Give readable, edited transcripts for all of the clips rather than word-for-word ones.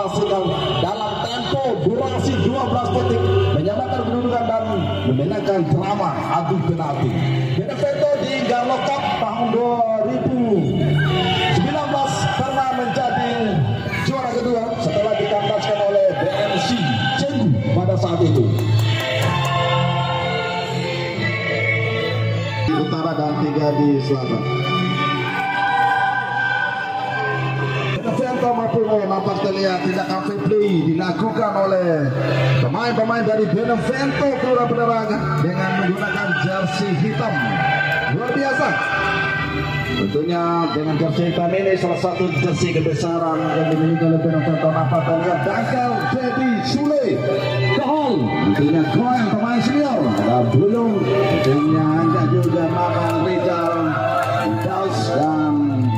menghasilkan dalam tempo durasi 12 detik menyamakan kedudukan dan memenangkan drama adu penalti. Benevento di Galo Cup tahun 2019 pernah menjadi juara kedua setelah ditandaskan oleh BNC Cenggu pada saat itu. Di utara dan 3 di selatan. Benevento mampu nampak terlihat tindakan fair play dilakukan oleh pemain-pemain dari Benevento Kelurahan Penerangan dengan menggunakan jersey hitam. Luar biasa. Tentunya dengan jersey hitam ini salah satu jersey kebesaran yang dimiliki oleh Benevento. Nampak terlihat Dangkal Dedi Sule Gol. Tentunya Koen pemain senior. Ada Bulung. Tentunya Angga juga Mamang Rizal Daus dan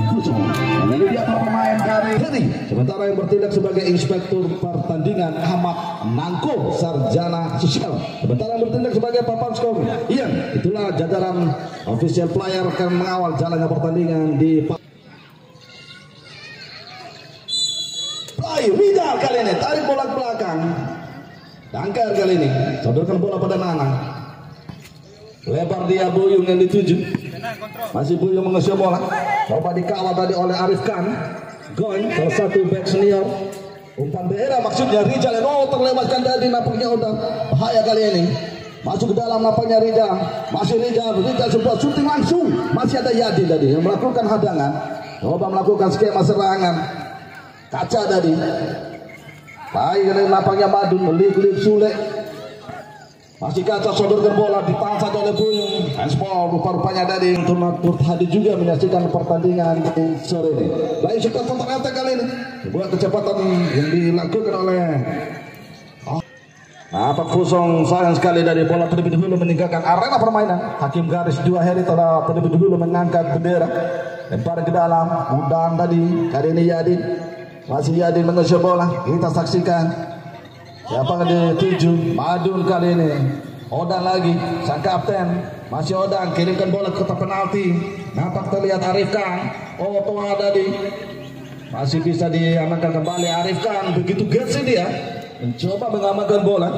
Kusung. Dan ini dia pemain dari Heri. Sementara yang bertindak sebagai inspektur pertandingan Ahmad Nangko Sarjana Sosial. Sementara yang bertindak sebagai papan skor Ian. Itulah jajaran official player akan mengawal jalannya pertandingan di play. Rizal kali ini tarik bola ke belakang. Dangkar kali ini sodorkan bola pada Nanang. Lebar dia Buyung yang dituju. Masih Buyung mengesir bola. Coba dikawal tadi oleh Arif Khan. Goin, salah satu back senior. Umpan daerah maksudnya Rizal. Terlewatkan tadi nampaknya udah bahaya kali ini. Masuk ke dalam nampaknya Rizal. Masih Rizal sebuah shooting langsung. Masih ada Yadi tadi yang melakukan hadangan. Coba melakukan skema serangan. Kaca tadi. Baik dari nampaknya Madun melip-lip Sule. Masih Kaca sodorkan bola ditahan saja oleh Buyung. Handsball rupa-rupanya dari turut hadir juga menyaksikan pertandingan di sore ini. Baik sudah ternyata kali ini sebuah kecepatan yang dilakukan oleh Pak Fusong. Sayang sekali dari bola terlebih dahulu meninggalkan arena permainan. Hakim garis 2 Heri telah terlebih dahulu mengangkat bendera. Lempar ke dalam. Udang tadi kali ini Yadin. Masih Yadin mengusir bola. Kita saksikan siapa yang dituju? Madun kali ini. Odang lagi, sang kapten. Masih Odang, kirimkan bola ke kotak penalti. Nampak terlihat Arif Khan. Oh, Toha tadi. Masih bisa diamankan kembali Arif Khan. Begitu gesit dia mencoba mengamankan bola.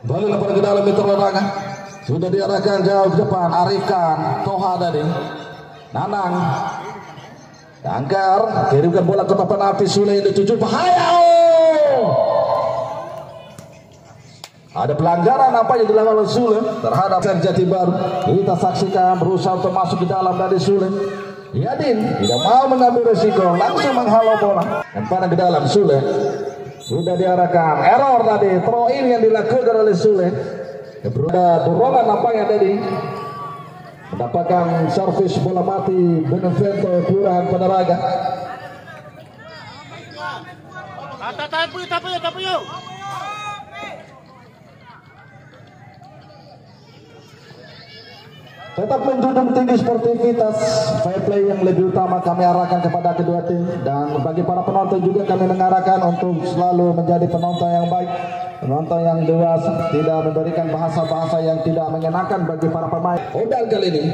Bola lempar ke dalam meter larangan. Sudah diarahkan jauh ke depan. Arif Khan, Toha tadi. Nanang. Dangkar, kirimkan bola ke kotak penalti. Sule yang dituju, bahaya. Ada pelanggaran apa yang dilakukan oleh Sule terhadap Jati Baru. Kita saksikan berusaha untuk masuk ke dalam dari Sule. Yadin tidak mau mengambil resiko, langsung menghalau bola. Lemparan ke dalam Sule. Sudah diarahkan. Error tadi, throw in yang dilakukan oleh Sule. Ada dorongan nampaknya tadi. Mendapatkan servis bola mati Benevento Kelurahan Penerangan. Tetap menjunjung tinggi sportivitas, fair play yang lebih utama kami arahkan kepada kedua tim. Dan bagi para penonton juga kami mengarahkan untuk selalu menjadi penonton yang baik, penonton yang dewasa, tidak memberikan bahasa-bahasa yang tidak mengenakan bagi para pemain. Odang kali ini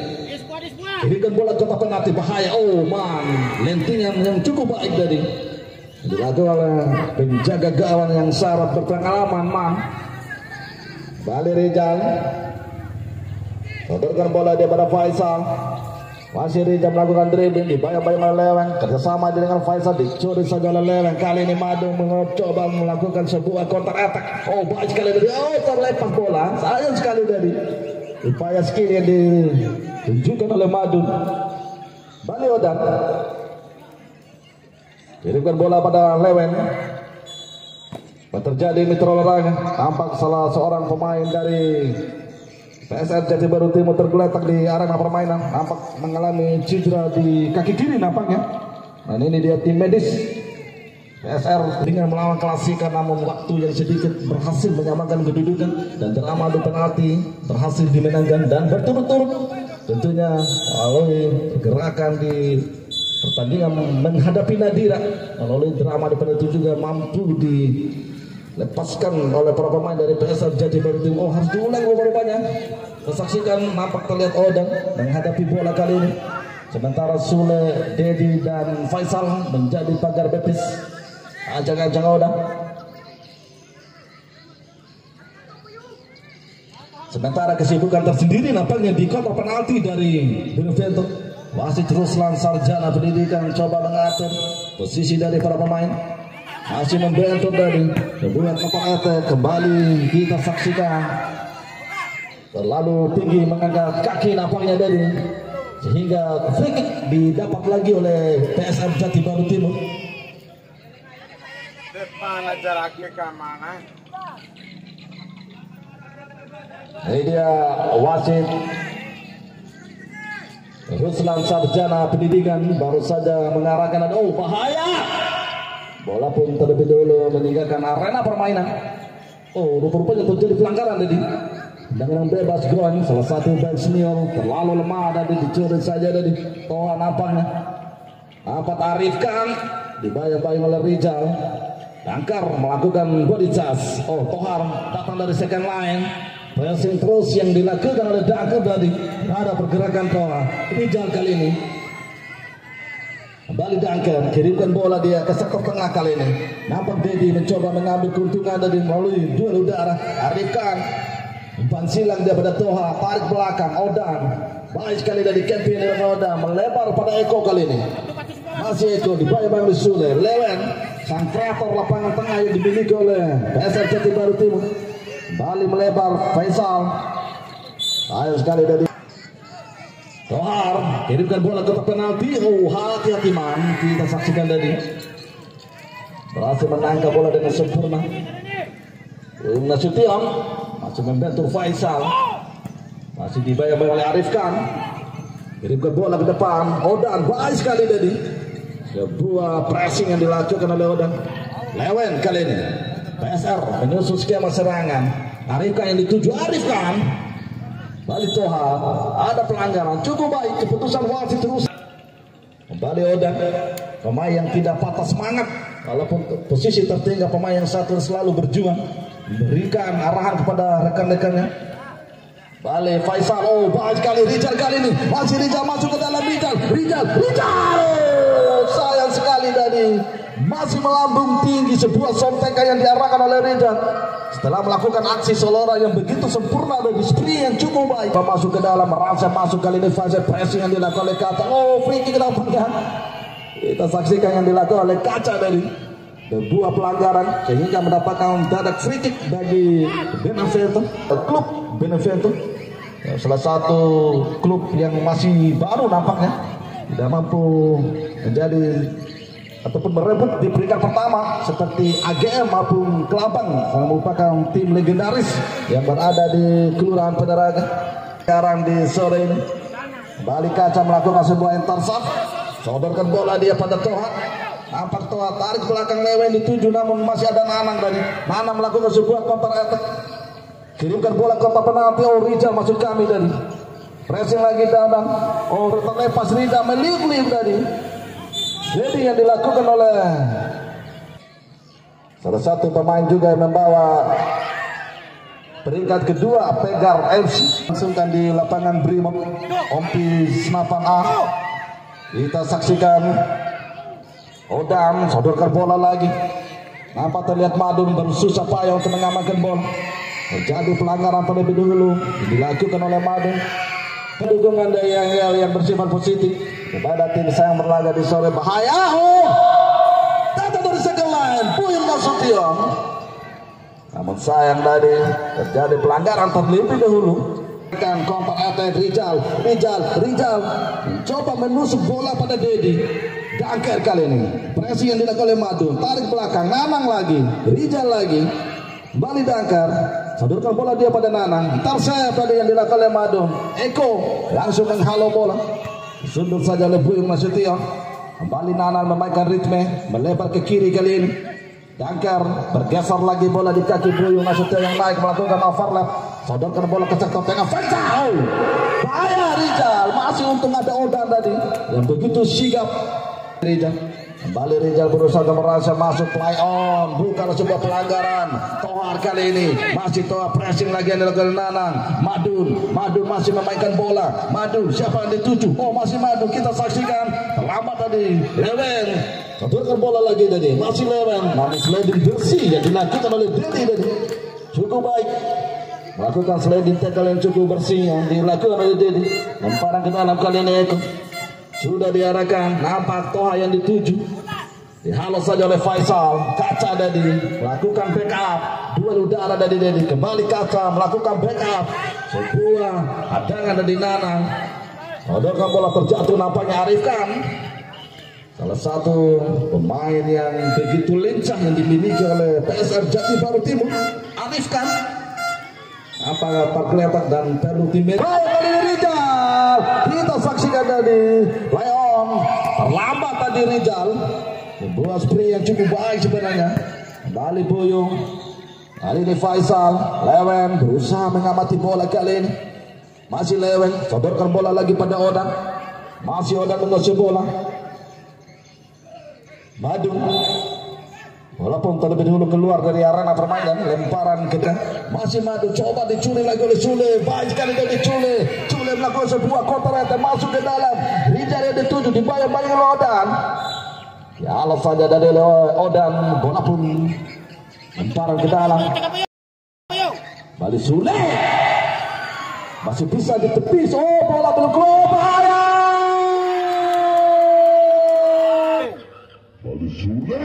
kirimkan bola ke kotak penalti, bahaya. Oh man, lentingan yang cukup baik tadi dilakukan oleh penjaga gawang yang syarat berpengalaman. Man Bali Rizal sodorkan bola dia pada Faisal. Masih Rizal melakukan dribbling, dibayang-bayang oleh Leweng. Kerjasama dengan Faisal, dicuri saja oleh Leweng. Kali ini Madu mencoba melakukan sebuah counter attack. Oh baik sekali dari terlepas bola. Sayang sekali dari upaya skill yang ditunjukkan oleh Madu. Bali Odang kirimkan bola pada Leweng. Terjadi Mitro Larangan. Tampak salah seorang pemain dari PSR Jati Baru Timur tergeletak di arena permainan. Nampak mengalami cedera di kaki kiri nampaknya. Dan ini dia tim medis PSR dengan melawan Klasika, namun waktu yang sedikit berhasil menyamakan kedudukan dan drama adu penalti berhasil dimenangkan. Dan berturut-turut tentunya melalui gerakan di pertandingan menghadapi Nadira, melalui drama adu penalti juga mampu dilepaskan oleh para pemain dari PSR Jati Baru Timur. Oh, harus diulang rupanya. Kita saksikan nampak terlihat Odang menghadapi bola kali ini. Sementara Sule, Dedi dan Faisal menjadi pagar bepis. Ajang-ajang Oda. Sementara kesibukan tersendiri nampaknya di kotak penalti dari Benevento. Wasit Ruslan Sarjana Pendidikan coba mengatur posisi dari para pemain. Masih membentuk dari hubungan kotak ete. Kembali kita saksikan. Terlalu tinggi mengangkat kaki nampaknya dari, sehingga free kick didapat lagi oleh PSM Jati Baru Timur. Depan aja lagi ke mana? Ini dia wasit Ruslan Sarjana Pendidikan baru saja mengarahkan, oh bahaya. Bola pun terlebih dulu meninggalkan arena permainan. Oh, rupa-rupanya terjadi pelanggaran tadi. Dengan bebas groin, salah satu back senior terlalu lemah tadi, dicuri saja tadi. Toha nampaknya dapat Arifkan, dibayang-bayang oleh Rizal. Dangkar melakukan body charge. Oh, Tohar datang dari second line. Pressing terus yang dilakukan oleh Dangkar tadi. Ada pergerakan Tohar. Rizal kali ini. Kembali Dangkar, kirimkan bola dia ke sektor tengah kali ini. Nampak Dedi mencoba mengambil keuntungan dari melalui duel udara. Arifkan. Umpan silang dia pada Toha, tarik belakang, Odan. Baik sekali dari Kevin dengan Odan, melebar pada Eko kali ini. Masih Eko, dibayang-bayang oleh Sule. Lewen, sang kreator lapangan tengah yang dimiliki oleh PSM Jati Baru Timur. Kembali melebar, Faisal. Ayo sekali dari Tohar, kirimkan bola ke penalti. Oh, hati-hati man, kita saksikan tadi. Berhasil menangkap bola dengan sempurna. Nasution masih membentuk Faisal, masih dibayang-bayang oleh Arifkan. Kirimkan bola ke depan, Odan baik sekali tadi. Sebuah pressing yang dilakukan oleh Odan. Lewen kali ini PSR menyusun skema serangan. Arifkan yang dituju, Arifkan balik Toha, ada pelanggaran. Cukup baik keputusan wasit terus. Kembali Odan, pemain yang tidak patah semangat walaupun posisi tertinggal. Pemain yang satu selalu berjuang, memberikan arahan kepada rekan-rekannya. Balik Faisal, oh baik sekali Rizal kali ini. Masih Rizal masuk ke dalam Rizal. Sayang sekali tadi. Masih melambung tinggi sebuah sontekan yang diarahkan oleh Rizal. Setelah melakukan aksi selora yang begitu sempurna dari sprint yang cukup baik. Masuk ke dalam, merasa masuk kali ini fase pressing yang dilakukan oleh Kaca. Oh free kick dapatkan. Kita saksikan yang dilakukan oleh Kaca tadi. Sebuah pelanggaran sehingga mendapatkan dadak free kick bagi Benevento, klub Benevento, salah satu klub yang masih baru nampaknya, tidak mampu menjadi ataupun merebut di peringkat pertama seperti AGM maupun Kelabang, yang merupakan tim legendaris yang berada di Kelurahan Pedaraga. Sekarang di sore ini kembali Kaca melakukan sebuah intercept, sodorkan bola dia pada Toha. Nampak Toha tarik belakang Lewen dituju, namun masih ada Nanang tadi. Nanang melakukan sebuah counter attack, kirimkan bola ke kotak penalti. Oh Rizal masuk kami tadi, pressing lagi Danang. Oh terlepas Rizal meliuk-liuk tadi. Jadi yang dilakukan oleh salah satu pemain juga yang membawa peringkat kedua Pegar FC, langsungkan di lapangan Brimob Ompi Senapan A. Kita saksikan Odan sodorkan bola lagi. Nampak terlihat Madun bersusah payah untuk mengamankan bola. Terjadi pelanggaran terlebih dahulu dilakukan oleh Madun. Dukungan dari yang bersifat positif kepada tim saya yang berlaga di sore. Bahaya, datang dari second line Puyun Nasution. Namun sayang tadi terjadi pelanggaran terlebih dahulu. Counter attack Rizal mencoba menusuk bola pada Dedi. Dangkar kali ini pressing yang dilakukan oleh Madun, tarik belakang Nanang lagi, Rizal lagi, kembali Dangkar, sodorkan bola dia pada Nanang. Ntar saya tadi yang dilakukan oleh Madun. Eko langsung menghalau bola, sundur saja oleh Buyung Nasution. Kembali Nanang memainkan ritme, melebar ke kiri kali ini. Dangkar bergeser lagi bola di kaki Buyung Nasution yang naik melakukan overlap, sodorkan bola ke sektor tengah. Faisal, bahaya Rizal. Masih untung ada Odan tadi yang begitu sigap. Rizal Kembali Rizal berusaha merasa masuk play on, bukan sebuah pelanggaran. Tohar kali ini masih Tohar pressing lagi yang dilakukan Nanang. Madun masih memainkan bola. Madun siapa yang dituju? Oh masih Madun, kita saksikan terlambat tadi. Leweng sodorkan bola lagi tadi, masih Leweng. Namun sliding bersih yang dilakukan oleh Dedi tadi cukup baik. Melakukan sliding tackle yang cukup bersih yang dilakukan oleh Dedi. Lemparan ke dalam kali ini Eko. Sudah diarahkan, nampak Toha yang dituju. Dihalau saja oleh Faisal. Kaca Dedi melakukan backup. Duel udara dari Dedi. Kembali Kaca melakukan backup. Sebuah hadangan dari Nanang. Sodorkan bola terjatuh, nampaknya Arif Khan. Salah satu pemain yang begitu lincah yang dimiliki oleh PSR Jati Baru Timur, Arif Khan. Apa kelihatan dan Peru Timur. Baik kali ini Rizal. Kita saksikan tadi Leon terlambat tadi Rizal. Sebuah spray yang cukup baik sebenarnya. Kembali Buyung. Kali ini Faisal. Lewen berusaha mengamati bola kali ini. Masih Lewen. Sodorkan bola lagi pada Odan. Masih Odan menguasai bola. Madu. Walaupun terlebih dahulu keluar dari arena permainan, lemparan ke masih Madu, coba dicuri lagi oleh Sule. Baik sekali dari Sule. Sule melakukan sebuah counter attack masuk ke dalam. Rizal yang dituju dibayang-bayang oleh Odan. Ya Allah saja dari Odan, bola pun lemparan ke dalam. Balik Sule. Masih bisa ditepis. Oh, bola belum keluar. Bahaya. Balik Sule.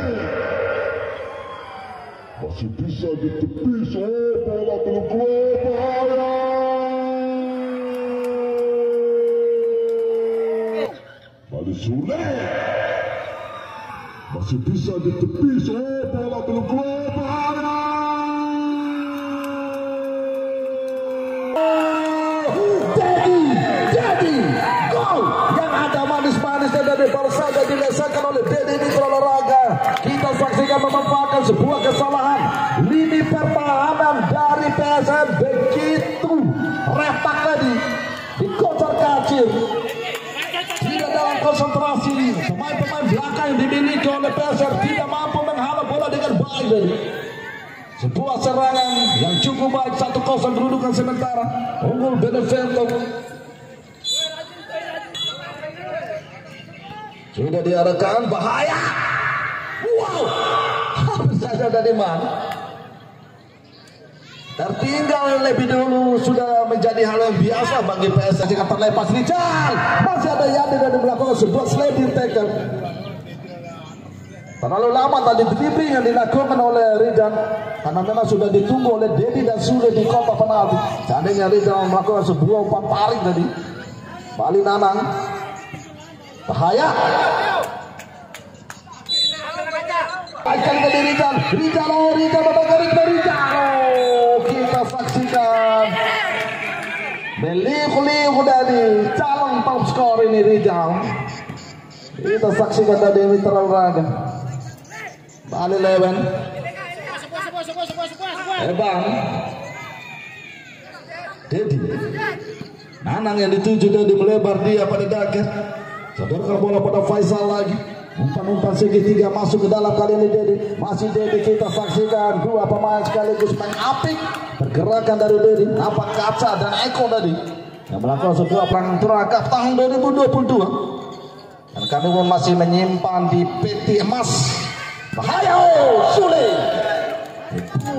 Masih bisa ditepis. Oh, bola belum keluar. Bahaya. Balik Sule. Masih bisa ditepis. Oh, bola belum keluar. Bahaya. Dedi gol yang ada manis-manisnya dari baru saja dilesakan oleh Dedi di olahraga. Kita saksikan memanfaatkan sebuah kesalahan lini pertahanan dari PSM begitu retak tadi dikocar kacir, tidak dalam konsentrasi. Pemain-pemain belakang yang dimiliki oleh PSM tidak mampu menghalau bola dengan baik tadi. Sebuah serangan yang cukup baik, 1-0 kedudukan sementara unggul Benevento. Sudah diarahkan, bahaya. Wow, habis saja dari mana? Tertinggal lebih dulu sudah menjadi hal yang biasa bagi PSS. Jika terlepas Rizal, masih ada Yadi dan melakukan sebuah sliding tackle. Terlalu lama tadi dribbling yang dilakukan oleh Rizal, karena memang sudah ditunggu oleh Dedi dan Sule di kotak penalti. Seandainya Rizal melakukan sebuah umpan tarik tadi, Bali Nanang. Bahaya. Baikkan dari Rizal. Rizal babak dari Rizal. Kita saksikan. Beliau dari calon top skor ini Rizal. Kita saksikan dari Mitra Olahraga. Bali Lewen. Ebang. Dedi. Nanang yang dituju dari melebar dia pada dada. Sodorkan bola pada Faisal lagi. Umpan-umpan segitiga masuk ke dalam kali ini Dedi. Masih Dedi, kita saksikan dua pemain sekaligus main apik. Pergerakan dari Dedi, nampak Kaca dan Eko tadi yang melakukan sebuah perang terakhir tahun 2022. Dan kami pun masih menyimpan di peti emas. Bahaya, Sule.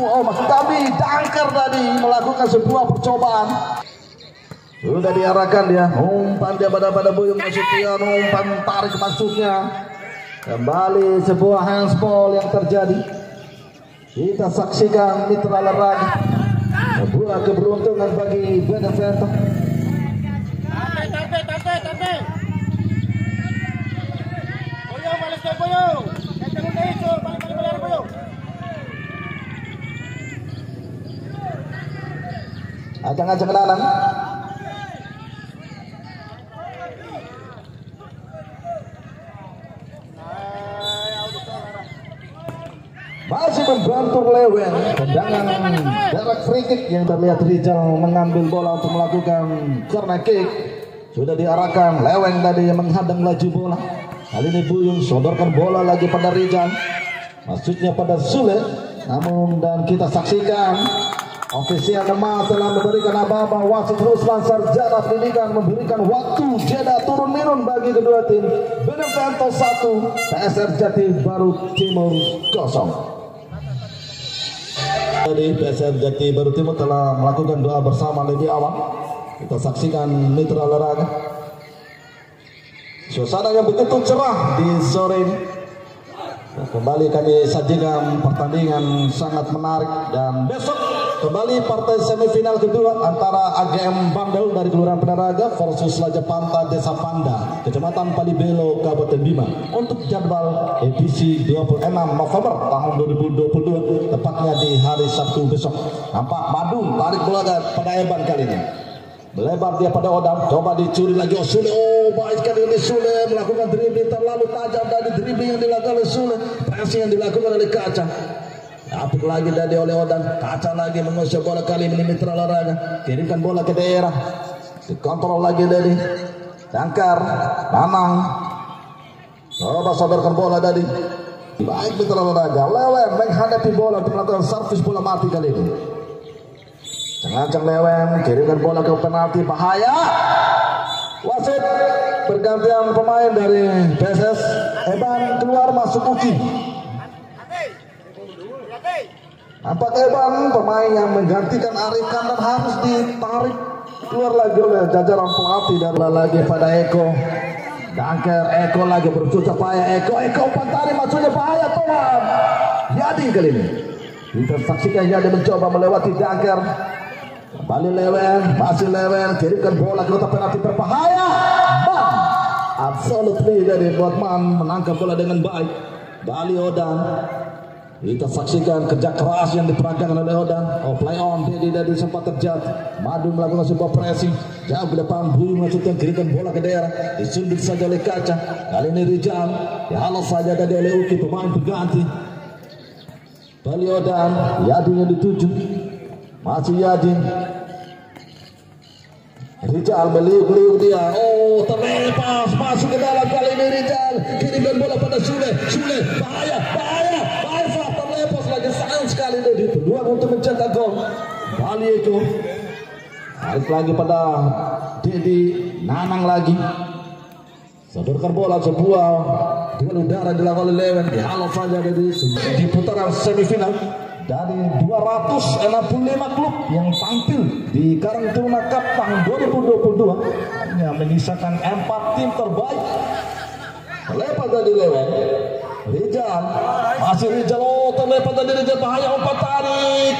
Oh, maksud kami Dangker tadi melakukan sebuah percobaan. Sudah diarahkan dia, umpan dia pada Buyung Nasution, umpan tarik masuknya. Kembali sebuah handball yang terjadi. Kita saksikan Mitra Olahraga. Sebuah keberuntungan bagi Benevento. Acang-acang Nanang. Masih membantu Lewen. Tendangan jarak free kick yang terlihat Rizal mengambil bola untuk melakukan corner kick. Sudah diarahkan Lewen tadi yang menghadang laju bola. Kali ini Buyung sodorkan bola lagi pada Rizal. Maksudnya pada Sule. Namun dan kita saksikan ofisial Demak telah memberikan aba-aba. Wasit Ruslan Sarjana Pendidikan memberikan waktu jeda turun menurun bagi kedua tim. Benevento 1, PSR Jati Baru Timur 0. Dari PSR Jati Baru Timur telah melakukan doa bersama lebih awal. Kita saksikan mitra olahraga. Suasana yang begitu cerah di sore ini. Kembali kami sajikan pertandingan sangat menarik dan besok kembali partai semifinal kedua antara AGM Bandel dari Kelurahan Penaraga versus Raja Panta Desa Panda, Kecamatan Palibelo, Kabupaten Bima untuk jadwal edisi 26 November tahun 2022 tepatnya di hari Sabtu besok. Nampak Madung tarik bola pada Eban kali ini. Melebar dia pada Odam, coba dicuri lagi Sule. Oh, baik sekali ini Sule melakukan dribbling terlalu tajam dari dribbling yang dilakukan oleh Sule, pressing yang dilakukan oleh Kaca. Apik lagi dari oleh Odam, Kaca lagi mengusir bola kali ini mitra olahraga, kirimkan bola ke daerah, dikontrol lagi dari Dangkar, Nanang. Coba sodorkan bola dari baik mitra olahraga, Lewen menghadapi bola untuk melakukan servis bola mati kali ini. Cang Lewen kirimkan bola ke penalti, bahaya. Wasit bergantian pemain dari PSS Eban keluar masuk Uki. Nampak Eban pemain yang menggantikan Arif Kandar harus ditarik keluar lagi oleh jajaran pelatih dan lagi pada Eko. Dangker Eko lagi bersusah payah Eko umpan tarik maksudnya bahaya Tuhan. Yadi kali ini. Kita saksikan Yadi mencoba melewati Dangker. Kembali Lewen, masih Lewen, kirimkan bola ke kotak penalti berbahaya. Bang, absolutely dari Botman menangkap bola dengan baik. Bali Odan, kita saksikan kerja keras yang diperagakan oleh Odan. Oh, play on, Dedi sempat terjatuh. Madu melakukan sebuah pressing, jauh ke depan. Buyung maksudnya kirimkan bola ke daerah, disundul saja oleh Kaca. Kali ini Rijal, dihalau saja tadi oleh Uki, pemain berganti. Bali Odan, Yadi yang dituju. Masih Yadin. Rijal meliuk-liuk dia. Oh, terlepas masuk ke dalam kali ini Rijal. Kirimkan bola pada Sule. Bahaya. Terlepas lagi sayang sekali dari peluang untuk mencetak gol. Bali itu. Tarik lagi pada Dedi Nanang lagi. Sodorkan bola sebuah duel udara dilakukan oleh Lewen. Dihalau saja di putaran semifinal. Dari 265 klub yang tampil di Karang Taruna Cup tahun 2022 hanya menyisakan 4 tim terbaik. Terlepas dari Lewen, Rijal, masih Rijal, oh terlepas dari Rijal, bahaya umpan tarik.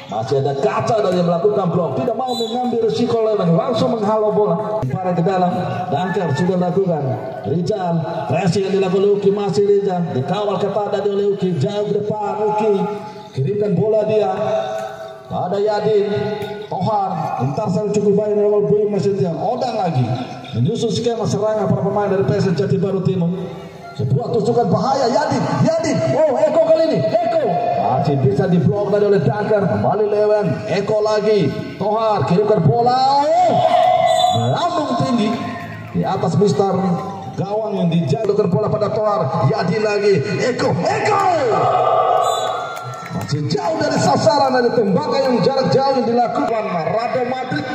Masih ada Kaca dari yang melakukan blok, tidak mau mengambil risiko Lewen, langsung menghalau bola. Parah ke dalam, Dangker sudah lakukan. Rijal, pressing yang dilakukan oleh Uki, masih Rijal, dikawal ketat dari oleh Uki, jauh ke depan Uki. Kirimkan bola dia pada Yadin, Tohar, Intarsal cukup baik dari Buyung Messenger. Odang lagi menyusun skema serangan para pemain dari PSS Jati Baru Timur. Sebuah tusukan bahaya Yadin. Oh, Eko kali ini, Eko masih bisa diblok dari oleh Dangker. Kembali Lewen, Eko lagi, Tohar kirimkan bola. Melambung tinggi di atas Mister gawang yang dijaga bola pada Tohar. Yadin lagi, Eko. Masih jauh dari sasaran, dari tembakan yang jarak jauh yang dilakukan Rado Madrid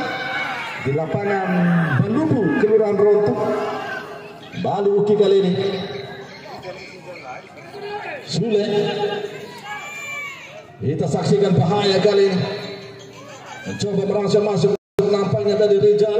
di lapangan Balubu, Kelurahan Rontok. Kembali Uki kali ini. Sule. Kita saksikan bahaya kali ini. Mencoba merangsang masuk, nampaknya tadi Rijal.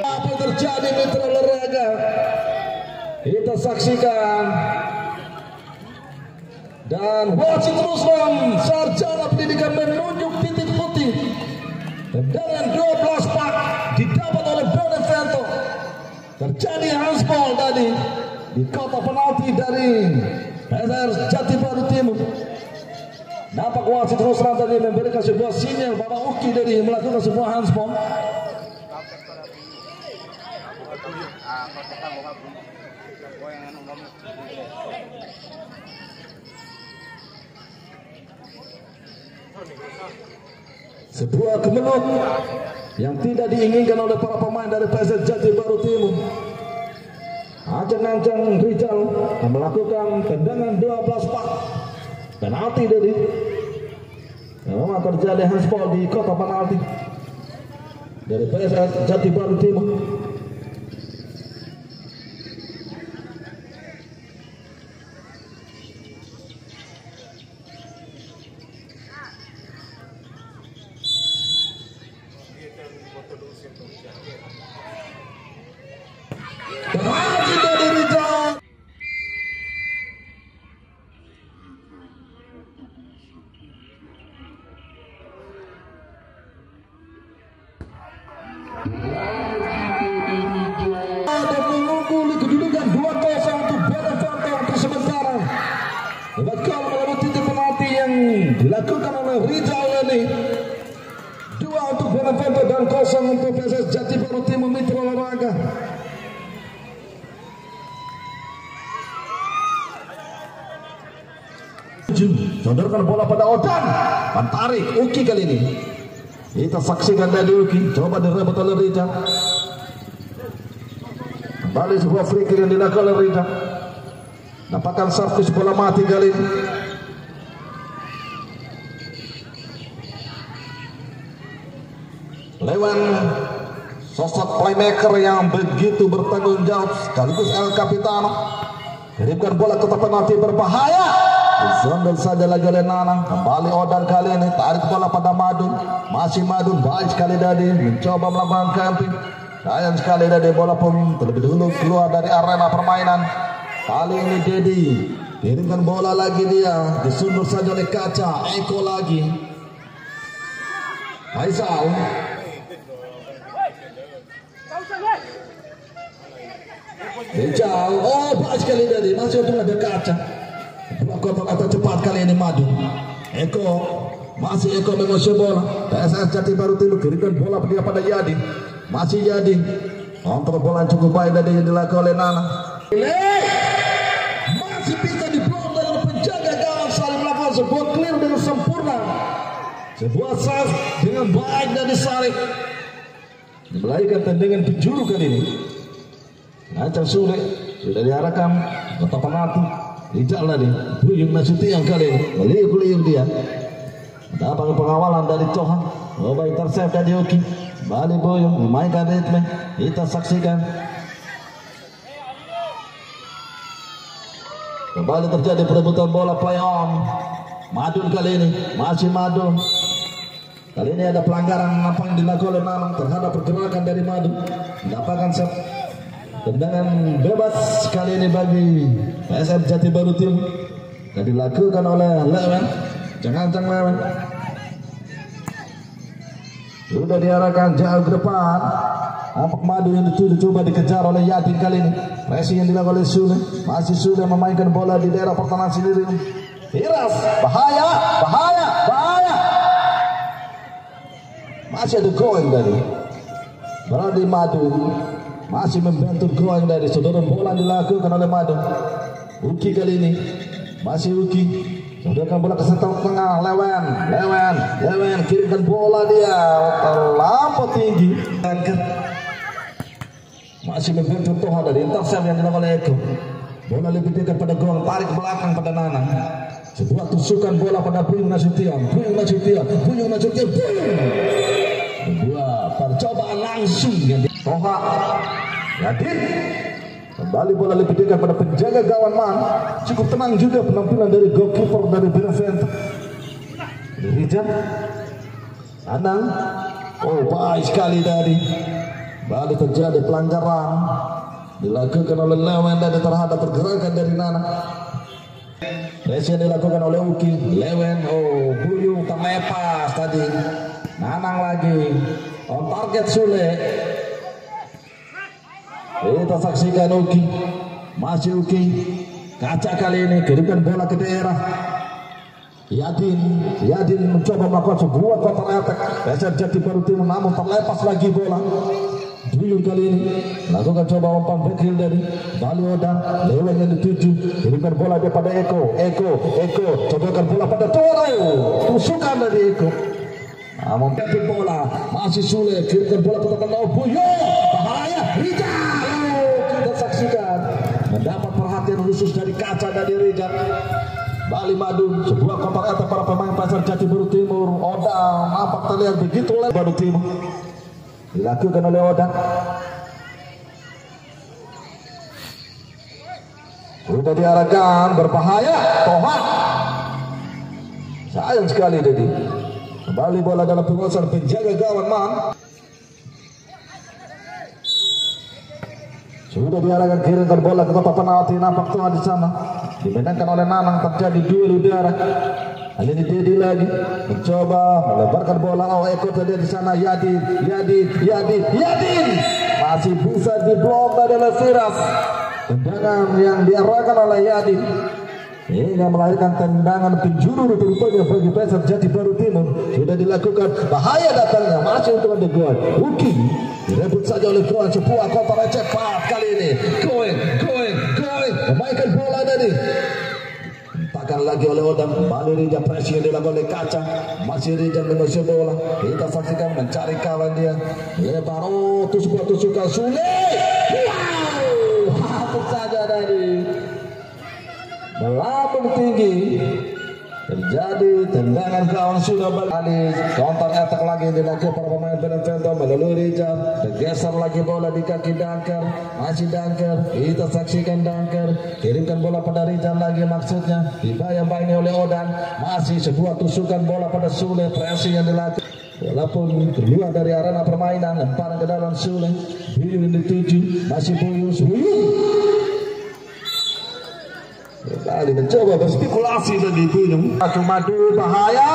Apa yang terjadi mitra olahraga? Kita saksikan. Dan wasit Ruslan Sarjana Pendidikan menunjuk titik putih. Tendangan 12 pak didapat oleh Benevento. Terjadi handball tadi di kotak penalti dari PSR Jati Baru Timur. Nampak wasit Ruslan tadi memberikan sebuah sinyal bahwa Uki dari melakukan sebuah handball. Sebuah kemelut yang tidak diinginkan oleh para pemain dari PSS Jati Baru Timur. Ajeng-ajeng Rizal melakukan tendangan 12 pak penalti dari memang terjadi handball di kotak penalti dari PSS Jati Baru Timur. Penalti dari Rizal. Ada mengungguli kedudukan 2-0 untuk Benevento untuk sementara. Hebat kalau melewati titik penalti yang dilakukan oleh Rizal ini. 2 untuk Benevento dan 0 untuk PSS Jati Baru Timur Mitra Olahraga. Sodorkan bola pada Odan, tarik Uki kali ini. Kita saksikan dari Uki, coba direbut oleh Rida. Kembali sebuah free kick yang dilakukan oleh Rida. Dapatkan servis bola mati kali ini. Lewan, sosok playmaker yang begitu bertanggung jawab sekaligus El Capitano. Kirimkan bola ke tempat penalti berbahaya. Disondol saja lagi oleh Nanang. Kembali Odan kali ini, tarik bola pada Madun. Masih Madun, baik sekali tadi mencoba melakukan camping. Sayang sekali tadi bola pun terlebih dahulu keluar dari arena permainan. Kali ini Dedi kirimkan bola lagi dia, disundul saja oleh Kaca. Eko lagi. Faisal. Rizal, oh baik sekali tadi, masih untung ada Kaca. Kotak atau cepat kali ini Madu. Eko, masih Eko menguasai bola. PSS Jati Baru Timur kirimkan bola dia pada Yadi. Masih Yadi. Kontrol bola cukup baik dari yang dilakukan oleh Nana. Masih bisa diblok dengan penjaga gawang Salim melakukan sebuah clear dengan sempurna. Sebuah save dengan baik dari Salim. Melahirkan tendangan penjuru kali ini. Lancar sulit sudah diarahkan kotak penalti. Tidak lagi Buyung Nasution kali ini meliuk-liuk dia. Dapat pengawalan dari Tohan. Coba intercept dari Uki. Balik Buyung memainkan ritme. Kita saksikan. Kembali terjadi perebutan bola play on. Madun kali ini masih Madun. Kali ini ada pelanggaran apa yang dilakukan oleh Nanang terhadap pergerakan dari Madun. Mendapatkan set. Tendangan bebas kali ini bagi PSS Jati Baru Timur yang dilakukan oleh Lewen. Jangan Lewen. Sudah diarahkan jauh ke depan. Nampak Madu yang dituju coba dikejar oleh Yadin kali ini. Pressing yang dilakukan oleh Sule. Masih Sule memainkan bola di daerah pertahanan sendiri. Tiras, bahaya, bahaya, bahaya. Masih ada going tadi. Berada di Madu. Masih membantu going dari saudara bola dilakukan oleh Madu. Uki kali ini masih Uki. Saudara bola ke sental tengah. Lewen kirimkan bola dia terlampau tinggi. Masih membantu Toha dari intercept yang dilakukan oleh Eko. Bola lebih dekat pada gawang, tarik ke belakang pada Nanang. Sebuah tusukan bola pada Buyung Nasution. Sebuah percobaan langsung yang Toha. Yadin kembali bola lebih dekat pada penjaga gawang Man. Cukup tenang juga penampilan dari goalkeeper dari Benevento. Rizal Anang. Oh baik sekali tadi. Balik terjadi pelanggaran dilakukan oleh Lewen dan terhadap pergerakan dari Nana. Resi dilakukan oleh Uki. Lewen, oh Buyung tak lepas tadi. Nanang lagi on target Sule. Kita saksikan Uki. Masih Uki. Kaca kali ini kirimkan bola ke daerah. Yadin mencoba melakukan sebuah counter attack. PSS Jati Baru Timur namun terlepas lagi bola. Buyung kali ini lakukan coba umpan back heel dari Bali Odan. Lewen yang dituju kirimkan bola dia pada Eko. Cobakan bola pada Toro. Tusukan dari Eko. Namun bola masih sulit, kirimkan bola ke tengah Buyo, bahaya Rijal. Kita saksikan mendapat perhatian khusus dari kaca dari Rijal. Bali Madu, sebuah kontak atas para pemain Pasar Jati Baru Timur. Odang nampak terlihat begitu lebar Baru Timur. Dilakukan oleh Odang. Sudah diarahkan, berbahaya. Tohat. Sayang sekali Dedi. Kembali bola dalam penguasaan penjaga gawang Man. Sudah diarahkan, kirimkan bola ke tempat penalti. Nampak tuh di sana. Dimenangkan oleh Nanang, terjadi duel udara. Kali ini Dedi lagi mencoba melebarkan bola. Oh, Eko tadi di sana. Yadin masih bisa diblok dari Lesiras. Tendangan yang diarahkan oleh Yadin hingga melahirkan tendangan penjuru rupanya bagi Pasar Jati Baru Timur. Sudah dilakukan, bahaya datangnya, masih untuk The Goan. Uki direbut saja oleh Goan, sebuah kontrak cepat kali ini. Going, memainkan bola tadi. Takkan lagi oleh Odang. Kembali Rijal, pressure dilakukan oleh Kaca. Masih Rijal menusuk bola. Kita saksikan mencari kawan dia. Lebar, oh, itu sebuah tusukan sulit. Wow, hapus saja tadi. Melambung tinggi, terjadi tendangan kawan sudah balik. Counter attack lagi dilakukan para pemain Benevento melalui Rijal. Tergeser lagi bola di kaki Dunker. Masih Dunker, kita saksikan Dunker kirimkan bola pada Rijal lagi, maksudnya dibayang-bayangi oleh Odang. Masih sebuah tusukan bola pada Sule, pressing yang dilakukan. Walaupun keluar dari arena permainan, lemparan ke dalam Sule. Buyung dituju, masih Buyung. Kembali mencoba berspekulasi tadi Buyung. Madu bahaya.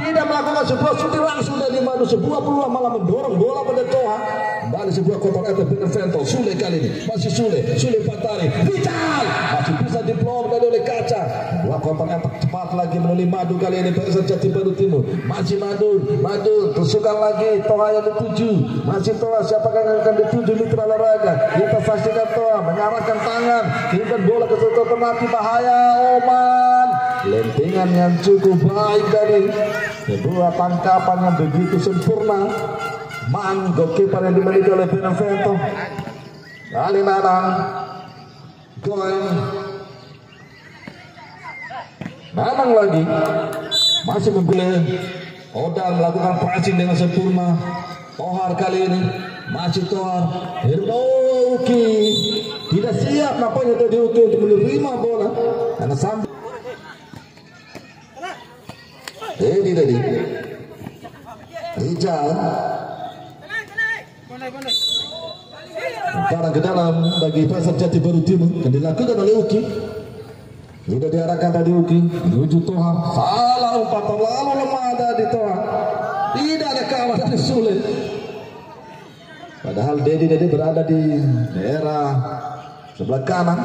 Tidak melakukan sebuah shooting langsung dari Madu. Sebuah peluang malah mendorong bola pada Toha. Kembali sebuah kotak atas Benevento. Sule kali ini. Masih Sule Patari. Vital. Masih bisa diblok dari oleh Kaca. Dua kotak atas cepat lagi melalui Madu kali ini. Pasar Jati Baru Timur. Masih Madu. Tusukan lagi. Toha yang dituju. Masih Toha. Siapakah yang akan dituju Mitra Olahraga? Kita saksikan Toha mengarahkan tangan. Kirimkan bola ke tutup penalti, bahaya Oman. Lentingan yang cukup baik dari sebuah tangkapan yang begitu sempurna. Man, goalkeeper yang dimiliki oleh Benevento. Kali Nanang. Nanang lagi. Masih membeli. Odang melakukan pressing dengan sempurna. Tohar kali ini. Masih Tohar. Uki. Tidak siap nampaknya tadi Uki untuk menerima bola. Karena sambil. Tadi Rijal lemparan ke dalam bagi Pasar Jati Baru Timur yang dilakukan oleh Uki. Sudah diarahkan tadi Uki menuju Toha. Salah umpan, terlalu lemah ada di Toha. Tidak ada kawan dari Sule. Padahal Dedi berada di daerah sebelah kanan.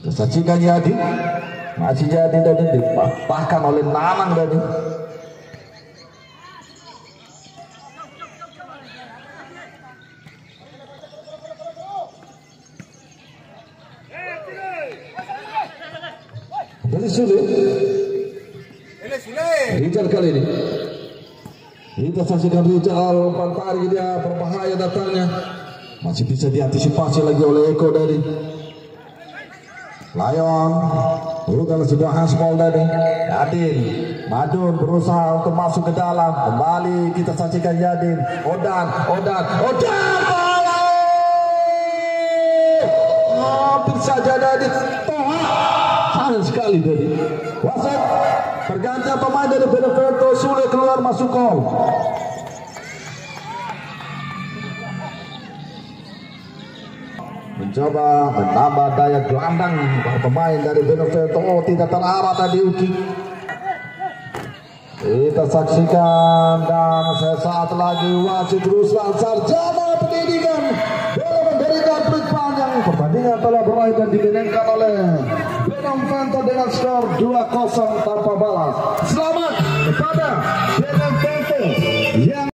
Saksikan Yadi. Masih Jadi tadi dipatahkan oleh Nanang tadi. Dari Sule. Rijal kali ini. Kita saksikan Rijal, umpan tarik dia berbahaya datangnya. Masih bisa diantisipasi lagi oleh Eko dari Lion. Bukan sebuah handball tadi. Yadin, Madun berusaha untuk masuk ke dalam. Kembali kita saksikan Yadin. Odang. Bola. Hampir saja dari Toha. Sayang sekali tadi. Wasit pergantian pemain dari Benevento. Sule keluar masuk gol. Mencoba menambah daya gelandang para pemain dari Benevento. Oh, tidak terarah tadi Uki. Kita saksikan dan sesaat lagi wasit Ruslan Sarjana Pendidikan bola memberikan peluit panjang. Pertandingan telah berakhir dan dimenangkan oleh Benevento dengan skor 2-0 tanpa balas. Selamat kepada Benevento yang